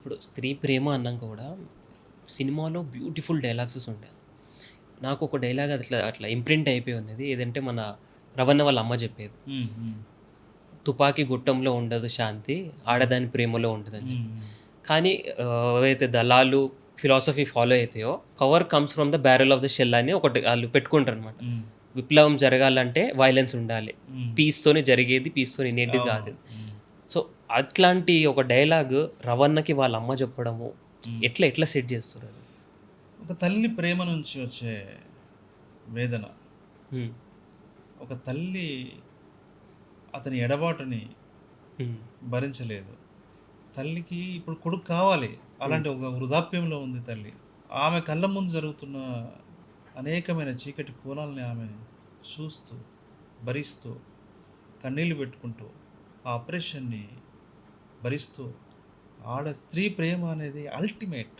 ఇప్పుడు 'స్త్రీ ప్రేమ' అన్నాక కూడా సినిమాలో బ్యూటిఫుల్ డైలాగ్సెస్ ఉంటాయి. నాకొక డైలాగ్ అట్లా అట్లా ఇంప్రింట్ అయిపోయి ఉన్నది. ఏదంటే మన రవణ వాళ్ళ అమ్మ చెప్పేది. హ్మ్. హ్మ్. 'తుపాకీ గుట్టంలో ఉండదు శాంతి, హ్మ్. ఆడదాని ప్రేమలో ఉంటదని' హ్మ్. చెప్పి. హ్మ్. కానీ ఏవైతే దళాలు ఫిలాసఫీ ఫాలో అయితాయో 'power comes from the barrel of the shell' అని ఒకటి ఆళ్ళు పెట్టుకుంటారనమాట. హ్మ్. విప్లవం జరగాలంటే వయలెన్స్ ఉండాలి. హ్మ్. పీస్‌తోనే జరిగేది, పీస్‌తోనే ఎన్నేటిది అవును. కాదు. హ్మ్. సో, అట్లాంటి ఒక డైలాగ్ రవణకి వాళ్ళ అమ్మ చెప్పడము హ్మ్. ఎట్లా ఎట్లా సెట్ చేస్తుర్రది? ఒక తల్లి ప్రేమ నుంచి వచ్చే వేదన. హ్మ్. ఒక తల్లి అతని ఎడబాటుని హ్మ్. భరించలేదు. తల్లికి ఇప్పుడు కొడుకు కావాలి. హ్మ్. అలాంటి ఒక వృద్ధాప్యంలో ఉంది తల్లి. ఆమె కళ్ళ ముందు జరుగుతున్న అనేకమైన చీకటి కోణాలని ఆమె చూస్తూ, భరిస్తూ, కన్నీళ్లు పెట్టుకుంటూ, ఆ ఆపరేషన్‌ని భరిస్తూ, స్త్రీ ప్రేమ అనేది అల్టిమేట్.